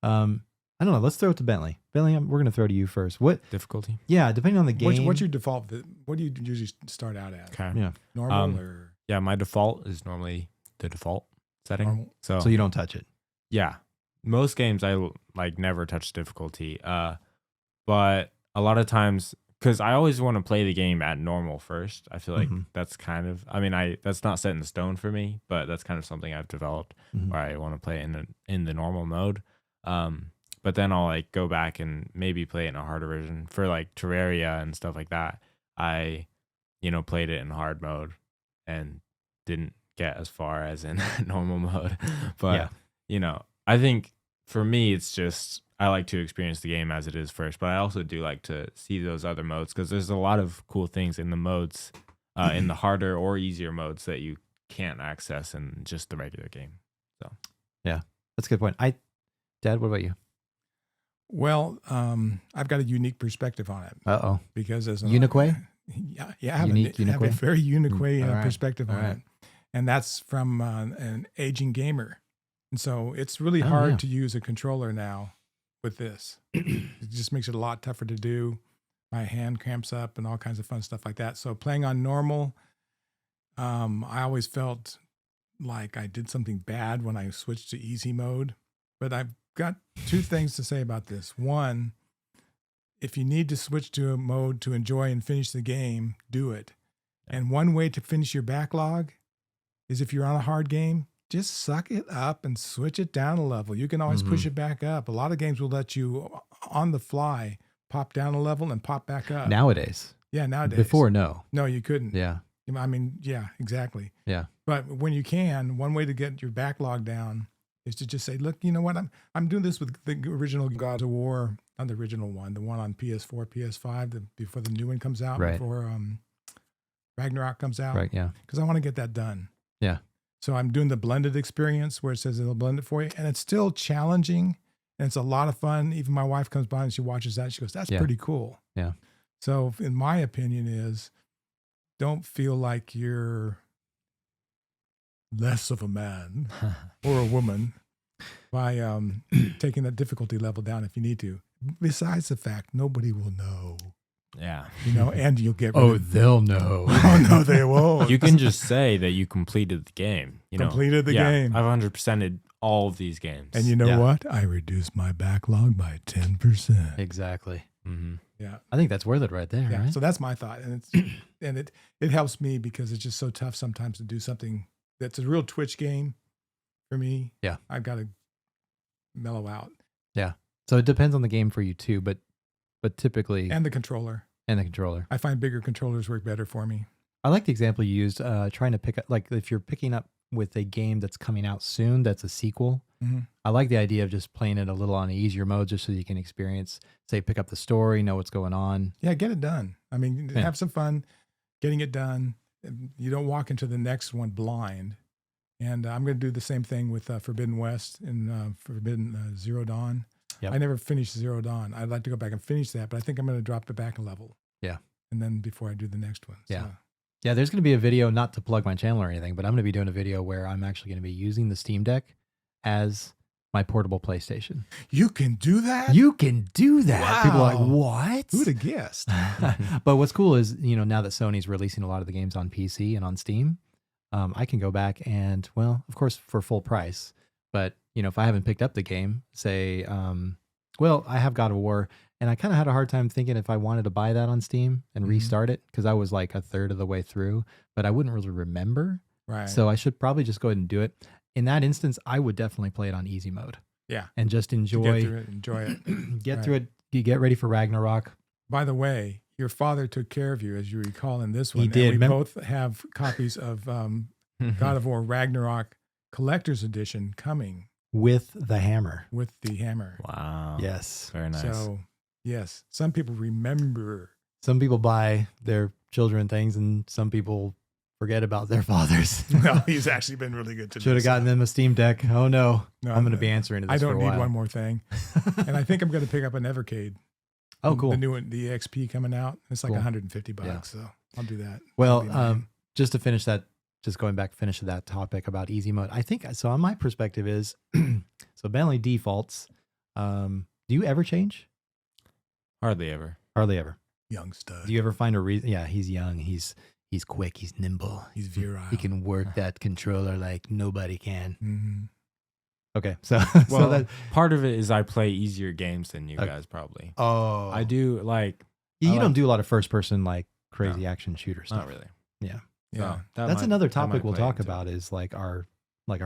don't know. Let's throw it to Bentley. Bentley, we're gonna throw to you first. What Difficulty. Yeah, depending on the game. What's your default? What do you usually start out at? Okay. Yeah. Normal or Yeah, my default is normally the default setting. normal? So you don't touch it. Yeah, most games I like never touch difficulty. But a lot of times, because I always want to play the game at normal first. I feel like that's kind of, that's not set in stone for me, but that's kind of something I've developed where I want to play in the normal mode. But then I'll like go back and maybe play it in a harder version for like Terraria and stuff like that. I, played it in hard mode and didn't get as far as in normal mode. But, I think for me, it's just, I like to experience the game as it is first, but I also do like to see those other modes because there's a lot of cool things in the modes, in the harder or easier modes that you can't access in just the regular game. So, yeah, that's a good point. Dad, what about you? Well, I've got a unique perspective on it Uh-oh. because as Unique? I have, Unique, I have a unique? very unique All right. perspective on All right. it, and that's from an aging gamer, and so it's really Oh, hard yeah. to use a controller now with this. It just makes it a lot tougher to do. My hand cramps up and all kinds of fun stuff like that. So playing on normal, I always felt like I did something bad when I switched to easy mode. But I've got two things to say about this. One, if you need to switch to a mode to enjoy and finish the game, do it. And one way to finish your backlog is if you're on a hard game, just suck it up and switch it down a level. You can always push it back up. A lot of games will let you on the fly pop down a level and pop back up. Nowadays. Yeah, nowadays. Before, no. No, you couldn't. Yeah. Yeah, exactly. Yeah. But when you can, one way to get your backlog down is to just say, look, you know what? I'm doing this with the original God of War, not the original one, the one on PS4, PS5, before the new one comes out, Right. before Ragnarok comes out. Right. Yeah. Because I want to get that done. Yeah. So I'm doing the blended experience where it says it'll blend it for you. And it's still challenging and it's a lot of fun. Even my wife comes by and she watches that. She goes, that's pretty cool. Yeah. So in my opinion is, don't feel like you're less of a man or a woman by taking that difficulty level down if you need to. Besides the fact, nobody will know, yeah. and you'll get rid of, they'll know. oh no, they won't. You can just say that you completed the game. Completed the game. I've 100%ed all of these games. And you know Yeah. what? I reduced my backlog by 10%. Exactly. Mm-hmm. Yeah. I think that's worth it right there, Yeah. right? So that's my thought. And it helps me because it's just so tough sometimes to do something that's a real Twitch game for me. Yeah. I've got to mellow out. So it depends on the game for you too, but typically And the controller. and the controller. I find bigger controllers work better for me. I like the example you used, trying to pick up, like if you're picking up with a game that's coming out soon, that's a sequel. Mhm. I like the idea of just playing it a little on easier mode just so you can experience, say, pick up the story, know what's going on. Yeah, get it done. I mean, Yeah. have some fun getting it done. You don't walk into the next one blind. And I'm going to do the same thing with Forbidden West and Forbidden Zero Dawn. Yep. I never finished Zero Dawn. I'd like to go back and finish that, but I think I'm going to drop it back a level. Yeah. And then before I do the next one. Yeah. So, Yeah, there's going to be a video, not to plug my channel or anything, but I'm going to be doing a video where I'm actually going to be using the Steam Deck as my portable PlayStation. you can do that? You can do that. People are like, Wow. what? Who'd have guessed? But what's cool is, now that Sony's releasing a lot of the games on PC and on Steam, I can go back and, well, of course, for full price. But, if I haven't picked up the game, say, Well, I have God of War, and I kind of had a hard time thinking if I wanted to buy that on Steam and restart it because I was like a third of the way through, but I wouldn't really remember. Right. So I should probably just go ahead and do it. In that instance, I would definitely play it on easy mode. Yeah. And just To enjoy, enjoy it. get Right. through it. You get ready for Ragnarok. By the way, your father took care of you, as you recall in this one. He did. And we Remember- both have copies of God of War Ragnarok Collector's Edition coming With the hammer. with the hammer. Wow. Yes. Very nice. So, yes, some people remember. Some people buy their children things, and some people forget about their fathers. No, he's actually been really good to Should have gotten them a Steam Deck. Oh no, No, I'm going to be answering to this I don't for a need while. one more thing. And I think I'm going to pick up an Evercade. Oh, cool. The new one, the XP coming out. It's like Cool. $150, Yeah. so I'll do that. Well, That'll be mine. just to finish that, just going back, finish that topic about easy mode. I think so. On my perspective is, so Bentley defaults. Do you ever change? Hardly ever. Hardly ever. Young stud. Do you ever find a reason? Yeah, he's young. He's quick. He's nimble. He's virile. He can work that controller like nobody can. Mm-hmm. Okay, so Well, so that. part of it is I play easier games than you Okay. guys probably. Oh, I do like You I don't like- do a lot of first person like crazy action shooter stuff. not really. Yeah, Yeah. So that that's might- another that might topic we'll play talk into it. about is like our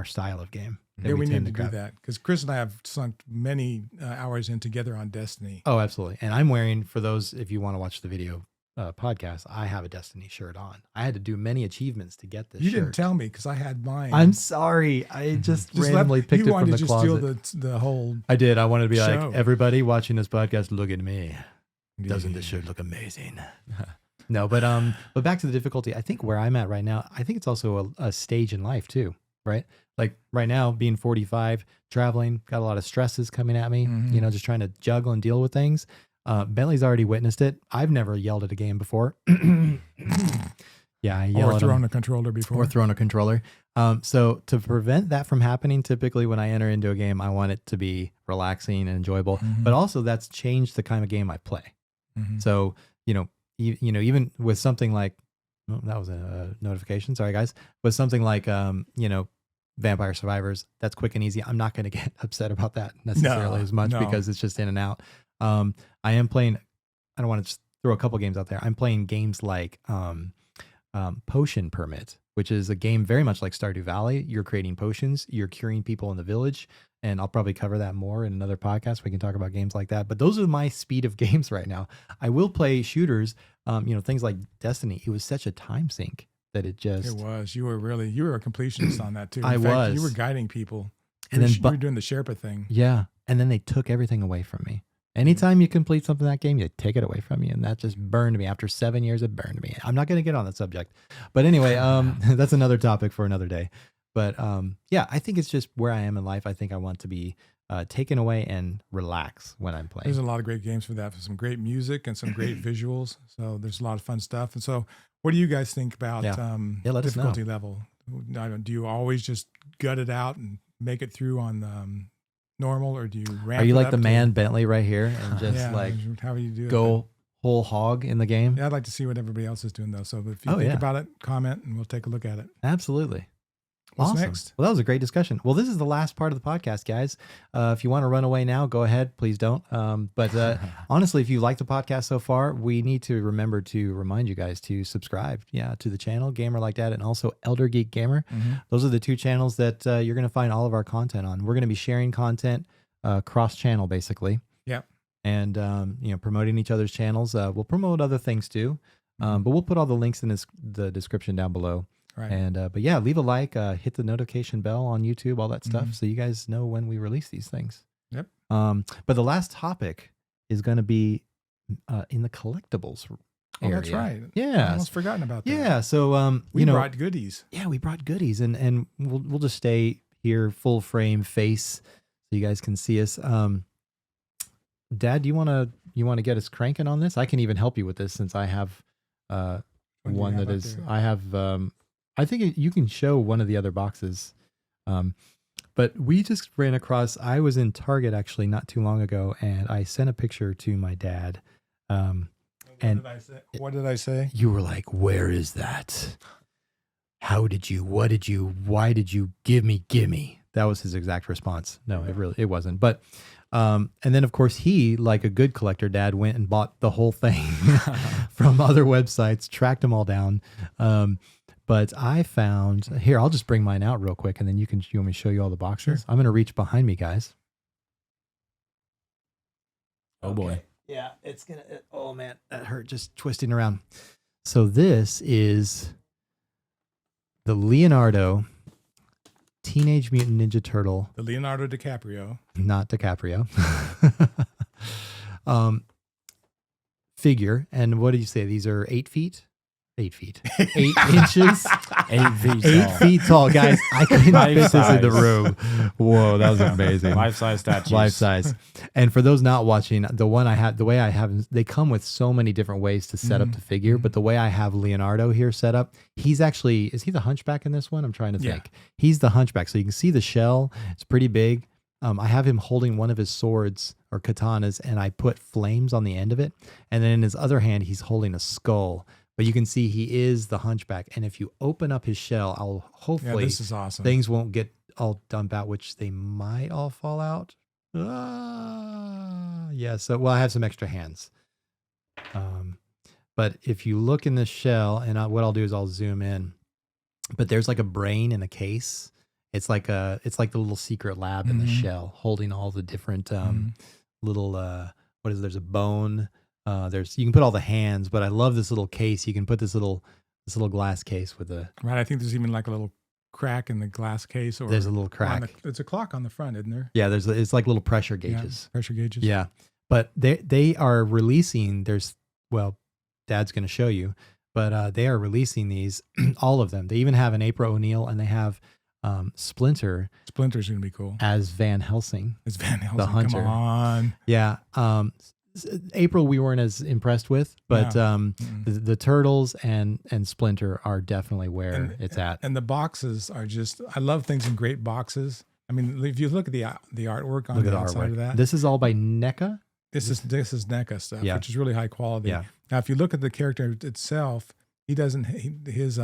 style of game. that Yeah, we tend need to do grab. that because Chris and I have sunk many hours in together on Destiny. Oh, absolutely. And I'm wearing, for those, if you want to watch the video podcast, I have a Destiny shirt on. I had to do many achievements to get this You shirt. didn't tell me because I had mine. I'm sorry. I just randomly picked you it from wanted the to closet. steal the whole. I did. I wanted to be show. like, everybody watching this podcast, look at me. Doesn't Yeah. this shirt look amazing? No, but back to the difficulty. I think where I'm at right now, I think it's also a stage in life too, right? Like right now, being 45, traveling, got a lot of stresses coming at me, Mhm. you know, just trying to juggle and deal with things. Bentley's already witnessed it. I've never yelled at a game before. Yeah, I yell Or at thrown them. a controller before. Or thrown a controller. So to prevent that from happening, typically when I enter into a game, I want it to be relaxing and enjoyable. Mhm. But also that's changed the kind of game I play. Mhm. So, you know, even with something like, oh, that was a notification. Sorry, guys. With something like, Vampire Survivors, that's quick and easy. I'm not going to get upset about that necessarily No, as much no. because it's just in and out. I am playing, I don't want to just throw a couple games out there. I'm playing games like Potion Permit, which is a game very much like Stardew Valley. You're creating potions, you're curing people in the village. And I'll probably cover that more in another podcast. We can talk about games like that. But those are my speed of games right now. I will play shooters, things like Destiny. It was such a time sink that it just. It was. You were a completionist on that too. I In fact, was. You were guiding people. And then you were doing the Sherpa thing. Yeah. And then they took everything away from me. Anytime you complete something in that game, you take it away from you. And that just burned me. After 7 years, it burned me. I'm not going to get on that subject. But anyway, that's another topic for another day. But I think it's just where I am in life. I think I want to be taken away and relax when I'm playing. There's a lot of great games for that, for some great music and some great visuals. So there's a lot of fun stuff. And so, what do you guys think about Yeah, let us know. difficulty level? Do you always just gut it out and make it through on normal, or do you ramp Are you it like up the to- man Bentley right here and just Yeah, like how do you do it? go whole hog in the game? Yeah, I'd like to see what everybody else is doing though. So if you Oh, think yeah. about it, comment, and we'll take a look at it. Absolutely. What's Awesome. next? Well, that was a great discussion. Well, this is the last part of the podcast, guys. If you want to run away now, go ahead. Please don't. But honestly, if you like the podcast so far, we need to remember to remind you guys to subscribe, to the channel, Gamer Like That, and also Elder Geek Gamer. Mhm. Those are the two channels that you're going to find all of our content on. We're going to be sharing content cross-channel, basically. Yep. And, promoting each other's channels. We'll promote other things too, but we'll put all the links in the description down below. Right. And leave a like, hit the notification bell on YouTube, all that stuff, so you guys know when we release these things. Yep. But the last topic is going to be in the collectibles Oh, area. that's right. I Yeah. almost forgotten about that. Yeah. So We brought goodies. yeah, we brought goodies, and we'll just stay here, full frame face, so you guys can see us. Dad, do you want to get us cranking on this? I can even help you with this since I have What do you one have that up is. there? I have. I think you can show one of the other boxes. But we just ran across. I was in Target actually not too long ago, and I sent a picture to my dad. And What did I say? you were like, "Where is that? How did you? What did you? Why did you give me? Gimme." That was his exact response. No, it wasn't. But And then, of course, he, like a good collector dad, went and bought the whole thing from other websites, tracked them all down. But I found here, I'll just bring mine out real quick, and then you want me to show you all the boxes? Sure. I'm going to reach behind me, guys. Oh boy. Yeah, it's going to, oh man, that hurt just twisting around. So this is the Leonardo Teenage Mutant Ninja Turtle. The Leonardo DiCaprio. Not DiCaprio. Figure. And what did you say? These are 8 feet? 8 feet. 8 inches? 8 feet 8 tall. feet tall, guys. I couldn't Life fit this in the size. room. Whoa, that was amazing. Life-size statues. Life size. And for those not watching, the way I have, they come with so many different ways to set up the figure. But the way I have Leonardo here set up, he's actually, is he the hunchback in this one? I'm trying to think. He's the hunchback. So you can see the shell. It's pretty big. I have him holding one of his swords or katanas, and I put flames on the end of it. And then in his other hand, he's holding a skull. But you can see he is the hunchback. And if you open up his shell, I'll hopefully this is awesome. things won't get all dumped out, which they might all fall out. Yeah. So, well, I have some extra hands. But if you look in the shell, and what I'll do is I'll zoom in. But there's like a brain in a case. It's like the little secret lab in the shell, holding all the different little what is it? There's a bone. You can put all the hands, but I love this little case. You can put this little glass case with a Right. I think there's even like a little crack in the glass case, or there's a little crack. It's a clock on the front, isn't there? Yeah, it's like little pressure gauges. Yeah, pressure gauges. Yeah, but they are releasing. Dad's going to show you, but they are releasing these, all of them. They even have an April O'Neil, and they have Splinter. Splinter's gonna be cool as Van Helsing. It's Van Helsing. The hunter. Come on. Yeah. April we weren't as impressed with, but the Turtles and Splinter are definitely where it's at. And the boxes are just, I love things in great boxes. I mean, if you look at the artwork on the outside of that. This is all by NECA. This is NECA stuff, Yeah. which is really high quality. Yeah. Now, if you look at the character itself, his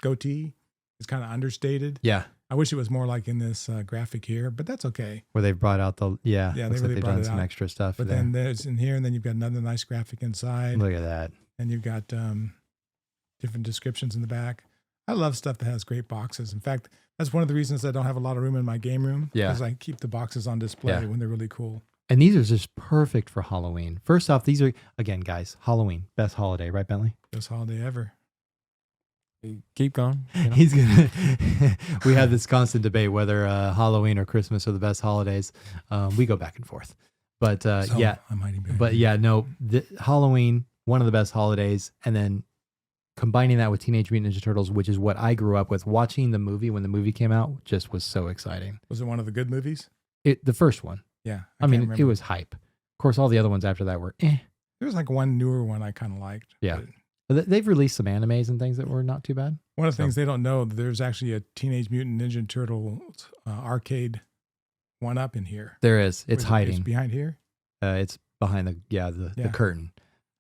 goatee is kind of understated. Yeah. I wish it was more like in this graphic here, but that's okay. Where they've brought out they looks like really they've brought done it some out. extra stuff. But there. then there's in here, and then you've got another nice graphic inside. Look at that. And you've got different descriptions in the back. I love stuff that has great boxes. In fact, that's one of the reasons I don't have a lot of room in my game room. Yeah. Because I keep the boxes on display when they're really cool. And these are just perfect for Halloween. First off, these are, again, guys, Halloween, best holiday, right, Bentley? Best holiday ever. Keep going. You know? He's gonna. We have this constant debate whether Halloween or Christmas are the best holidays. We go back and forth, but I might be. Halloween, one of the best holidays, and then combining that with Teenage Mutant Ninja Turtles, which is what I grew up with. Watching the movie when the movie came out just was so exciting. Was it one of the good movies? The first one. Yeah. I mean, it was hype. Of course, all the other ones after that were eh. There was like one newer one I kind of liked. Yeah. But they've released some animes and things that were not too bad. One of the things they don't know, there's actually a Teenage Mutant Ninja Turtles arcade one-up in here. There is. It's hiding. It's behind here? It's behind the curtain.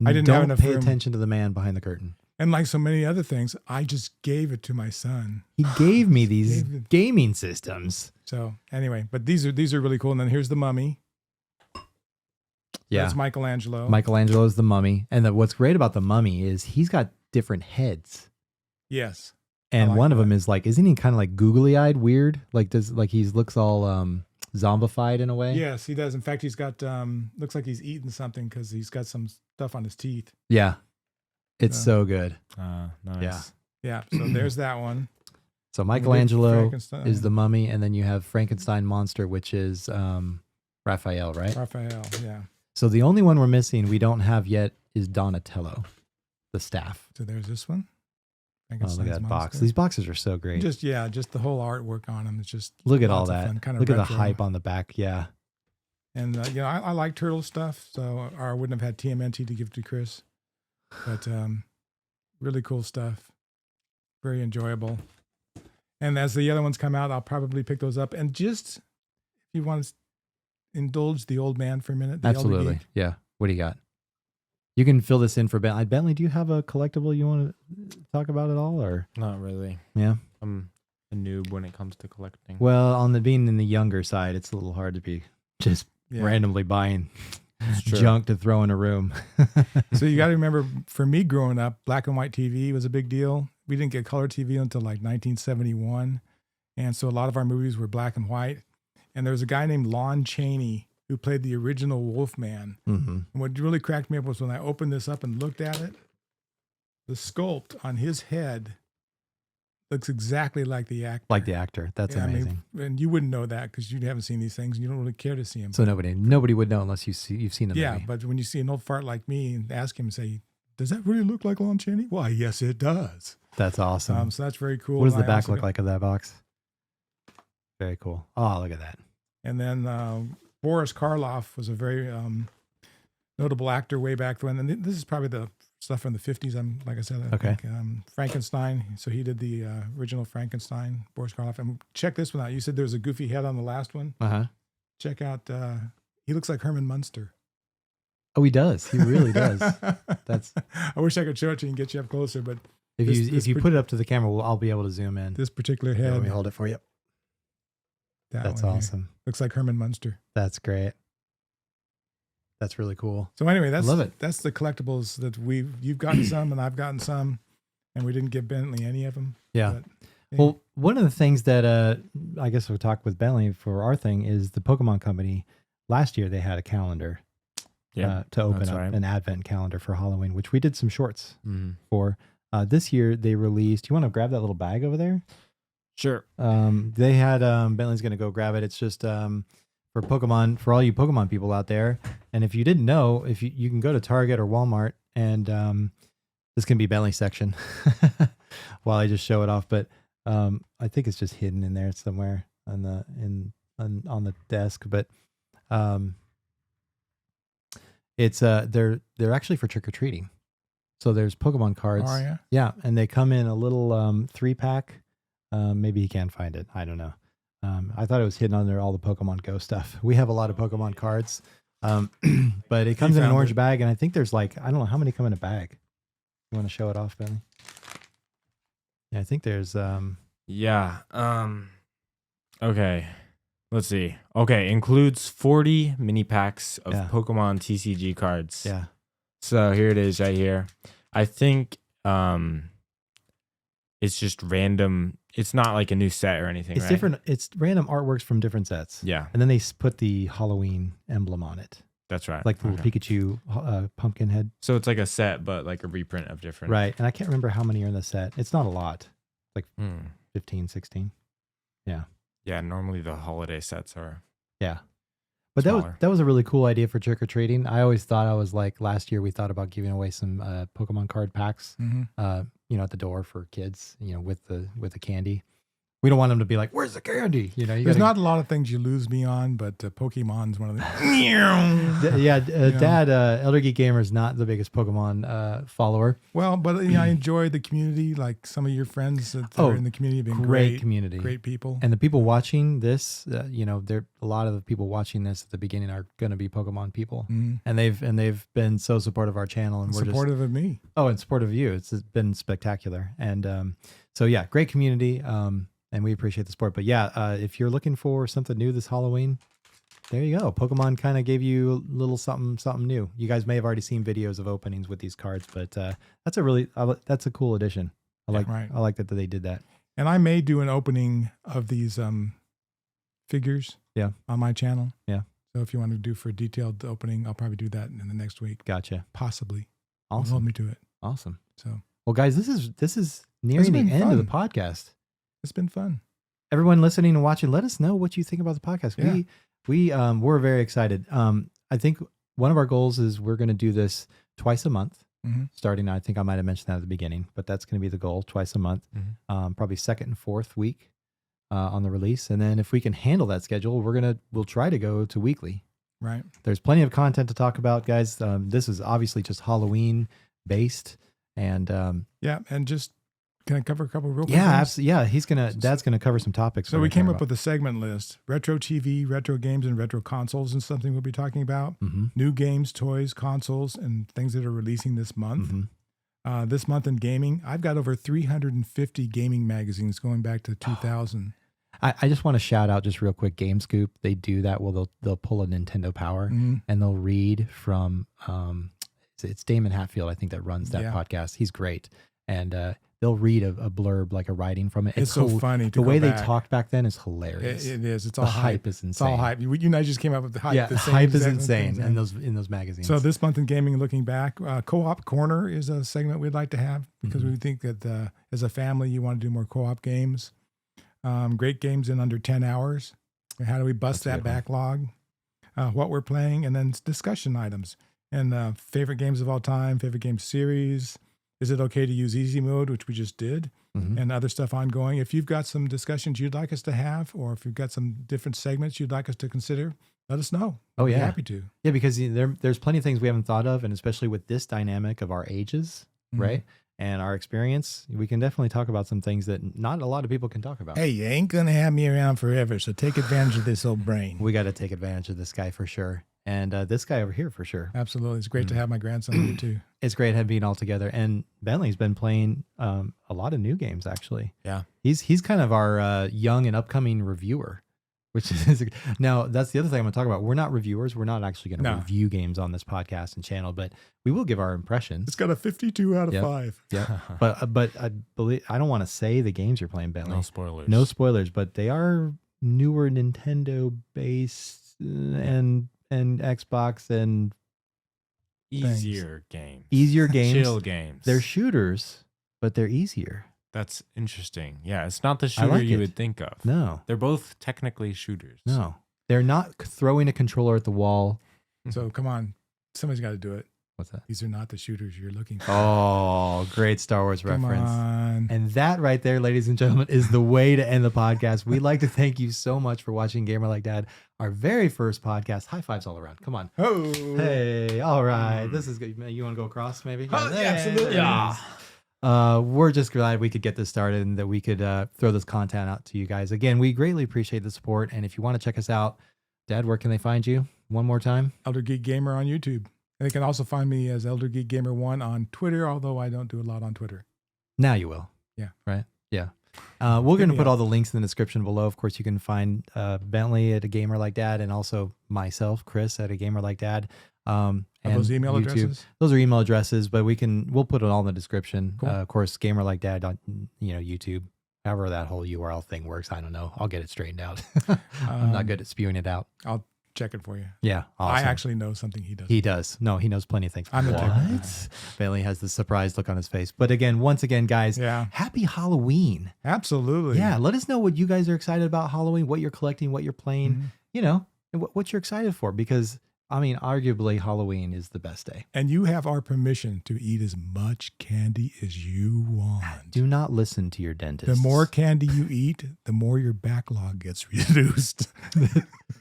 I didn't have Don't enough pay room. attention to the man behind the curtain. And like so many other things, I just gave it to my son. He gave me these gaming systems. So anyway, but these are really cool. And then here's the Mummy. Yeah. That's Michelangelo. Michelangelo's the Mummy. And what's great about the Mummy is he's got different heads. Yes. And one of them is like, isn't he kind of like googly-eyed weird? Like he looks all zombified in a way? Yes, he does. In fact, he's got looks like he's eating something because he's got some stuff on his teeth. Yeah. It's so good. Nice. Yeah. Yeah. So there's that one. So Michelangelo Frankenstein. is the Mummy, and then you have Frankenstein Monster, which is Raphael, right? Raphael, yeah. So the only one we're missing, we don't have yet, is Donatello, the staff. So there's this one. Oh, look at that box. These boxes are so great. Just the whole artwork on them is just look at all that. Fun, look at the hype on the back. Yeah. And I like turtle stuff, so I wouldn't have had TMNT to give to Chris. But really cool stuff. Very enjoyable. And as the other ones come out, I'll probably pick those up. And just if you want to indulge the old man for a minute. Absolutely. Yeah. What do you got? You can fill this in for Bentley. Bentley, do you have a collectible you want to talk about at all, or Not really. Yeah. I'm a noob when it comes to collecting. Well, being in the younger side, it's a little hard to be just randomly buying true. junk to throw in a room. So you got to remember, for me growing up, black and white TV was a big deal. We didn't get color TV until like 1971. And so a lot of our movies were black and white. And there was a guy named Lon Chaney who played the original Wolfman. Mm-hmm. And what really cracked me up was when I opened this up and looked at it, the sculpt on his head looks exactly like the actor. Like the actor. That's amazing. I mean, and you wouldn't know that because you haven't seen these things and you don't really care to see them. So nobody would know unless you've seen the Yeah, movie. but when you see an old fart like me and ask him, say, does that really look like Lon Chaney? Why, yes, it does. That's awesome. So that's very cool. What does the And I back also look got- like of that box? Very cool. Oh, look at that. And then Boris Karloff was a very notable actor way back when. And this is probably the stuff from the 50s. Like I said, I Okay. think, Frankenstein. So he did the original Frankenstein, Boris Karloff. And check this one out. You said there was a goofy head on the last one. Uh-huh. Check out, he looks like Herman Munster. Oh, he does. He really does. That's I wish I could show it to you and get you up closer, but if This- you this if you per- put it up to the camera, I'll be able to zoom in. this particular Here, head, let me hold it for you. that That's one here, awesome. looks like Herman Munster. That's great. That's really cool. So anyway, that's Love it. That's the collectibles that you've gotten some and I've gotten some, and we didn't give Bentley any of them. Yeah. But, Well, one of the things that I guess we'll talk with Bentley for our thing is the Pokemon Company. Last year they had a calendar to open that's up right. an advent calendar for Halloween, which we did some shorts Mhm. for. This year they released. You want to grab that little bag over there? Sure. They had Bentley's going to go grab it. It's just for Pokemon, for all you Pokemon people out there. And if you didn't know, if you can go to Target or Walmart, and this can be Bentley's section while I just show it off. But I think it's just hidden in there somewhere on the desk. But it's they're actually for trick or treating. So there's Pokemon cards. Oh, yeah? Yeah, and they come in a little 3-pack. Maybe you can find it. I don't know. I thought it was hidden under all the Pokemon Go stuff. We have a lot of Pokemon cards, but it comes in an found orange it. bag, and I think there's like, I don't know how many come in a bag. You want to show it off, Benny? Yeah, I think there's Yeah. Okay. Let's see. Okay, includes 40 mini packs of Yeah. Pokemon TCG cards. yeah. So here it is right here. I think it's just random. It's not like a new set or anything, It's right? different. It's random artworks from different sets. Yeah, And then they put the Halloween emblem on it, that's right. like the little Okay. Pikachu pumpkin head. So it's like a set, but like a reprint of different. Right. And I can't remember how many are in the set. It's not a lot, Hmm. 15, 16. Yeah, normally the holiday sets are. Yeah. But Smaller. that was a really cool idea for trick or treating. I always thought, I was like, last year we thought about giving away some Pokemon card packs, Mm-hmm. at the door for kids, with the candy. We don't want them to be like, "Where's the candy?" You There's gotta- not a lot of things you lose me on, but Pokemon's one of them. Dad, Elder Geek Gamer is not the biggest Pokemon follower. Well, but I enjoy the community. Like some of your friends that Oh, are in the community have been Great great, community. great people. And the people watching this, there a lot of the people watching this at the beginning are going to be Pokemon people, Mhm. and they've been so supportive of our channel, and we're Supportive of me. and supportive of you. It's been spectacular, and so yeah, great community, and we appreciate the support. But yeah, if you're looking for something new this Halloween, there you go. Pokemon kind of gave you a little something new. You guys may have already seen videos of openings with these cards, but that's a cool addition. I like that they did that. And I may do an opening of these figures Yeah. on my channel. Yeah. So if you want to do for a detailed opening, I'll probably do that in the next week. Gotcha. Possibly. Hold Awesome. me to it. Awesome. So Well, guys, this is nearing the been end of the fun. podcast. it's been fun. Everyone listening and watching, let us know what you think about the podcast. Yeah. We're very excited. I think one of our goals is we're going to do this twice a month. Mhm. Starting, I think I might have mentioned that at the beginning, but that's going to be the goal, twice a month, Mhm. probably second and fourth week on the release. And then if we can handle that schedule, we'll try to go to weekly. Right. There's plenty of content to talk about, guys. This is obviously just Halloween based, and Yeah. And just can I cover a couple real quick yeah, things? absolutely. Yeah, Dad's gonna cover some topics. So we came up with a segment list: retro TV, retro games, and retro consoles, and something we'll be talking about. Mm-hmm. New games, toys, consoles, and things that are releasing this month. This month in gaming, I've got over 350 gaming magazines going back to 2000. I just want to shout out just real quick Game Scoop. They do that. Well, they'll pull a Nintendo Power Mhm. and they'll read from it's Damon Hatfield, I think, that runs that Yeah. podcast. He's great. And they'll read a blurb, like a writing from it. It's so funny to the way go they back. talked back then is hilarious. It is. It's The all hype. is insane. It's all hype. You and I just came up with the hype. Yeah, the same hype is exact insane things, in those magazines. So this month in gaming, looking back, Co-op Corner is a segment we'd like to have because we think that as a family, you want to do more co-op games. Great games in under 10 hours. And how do we bust That's a that good one. backlog? What we're playing, and then discussion items. And favorite games of all time, favorite game series. Is it okay to use easy mode, which we just did, Mhm. and other stuff ongoing? If you've got some discussions you'd like us to have, or if you've got some different segments you'd like us to consider, let us know. Oh, We'd be yeah. happy to. Yeah, because there's plenty of things we haven't thought of, and especially with this dynamic of our ages, Mhm. right? And our experience, we can definitely talk about some things that not a lot of people can talk about. Hey, you ain't gonna have me around forever, so take advantage of this old brain. We got to take advantage of this guy for sure. And this guy over here for sure. Absolutely, it's great to have my grandson here too. It's great having being all together. And Bentley's been playing a lot of new games, actually. Yeah. He's kind of our young and upcoming reviewer, which is now that's the other thing I'm going to talk about. We're not reviewers. We're not actually going to No. review games on this podcast and channel, but we will give our impressions. It's got a 52 out of Yep. 5. Yeah. But I believe I don't want to say the games you're playing, Bentley. No spoilers. No spoilers, but they are newer Nintendo based and Xbox and Easier games. easier games. Chill games. They're shooters, but they're easier. That's interesting. Yeah, it's not the I shooter like you it. would think of. No, They're both technically shooters. no, they're not throwing a controller at the wall. So come on, somebody's got to do it. What's that? These are not the shooters you're looking for. Oh, great Star Wars Come reference. on. And that right there, ladies and gentlemen, is the way to end the podcast. We'd like to thank you so much for watching Gamer Like Dad, our very first podcast. High fives all around. Come on. Oh, Hey, all right. This is good. You want to go across maybe? Oh, yeah, There absolutely. it is. We're just glad we could get this started and that we could throw this content out to you guys. Again, we greatly appreciate the support. And if you want to check us out, Dad, where can they find you? One more time. Elder Geek Gamer on YouTube. And they can also find me as Elder Geek Gamer 1 on Twitter, although I don't do a lot on Twitter. Now you will. Yeah. Right? Yeah. We're going to me put up. all the links in the description below. Of course, you can find Bentley at A Gamer Like Dad and also myself, Chris, at A Gamer Like Dad. Are those email YouTube. addresses? Those are email addresses, but we'll put it all in the description. Cool. Of course, Gamer Like Dad on YouTube. However that whole URL thing works, I don't know. I'll get it straightened out. I'm not good at spewing it out. I'll check it for you. Yeah, awesome. I actually know something he does. He does. No, he knows plenty of things. I'm the What? technical Bentley has the surprised look on his face. But again, once again, guys, Yeah, happy Halloween. absolutely. Yeah, let us know what you guys are excited about Halloween, what you're collecting, what you're playing, Mhm. and what you're excited for. Because, I mean, arguably Halloween is the best day. And you have our permission to eat as much candy as you want. Do not listen to your dentist. The more candy you eat, the more your backlog gets reduced.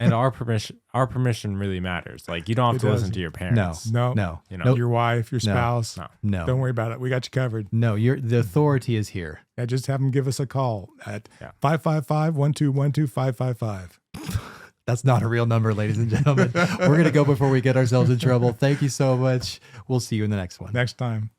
And our permission really matters. Like you don't have It to listen does. to your parents. No. No. You know, Nope. Your wife, your spouse. No. No. Don't worry about it. We got you covered. No, the authority is here. Yeah, just have them give us a call at Yeah. 555-1212-555. That's not a real number, ladies and gentlemen. We're going to go before we get ourselves in trouble. Thank you so much. We'll see you in the next one. Next time.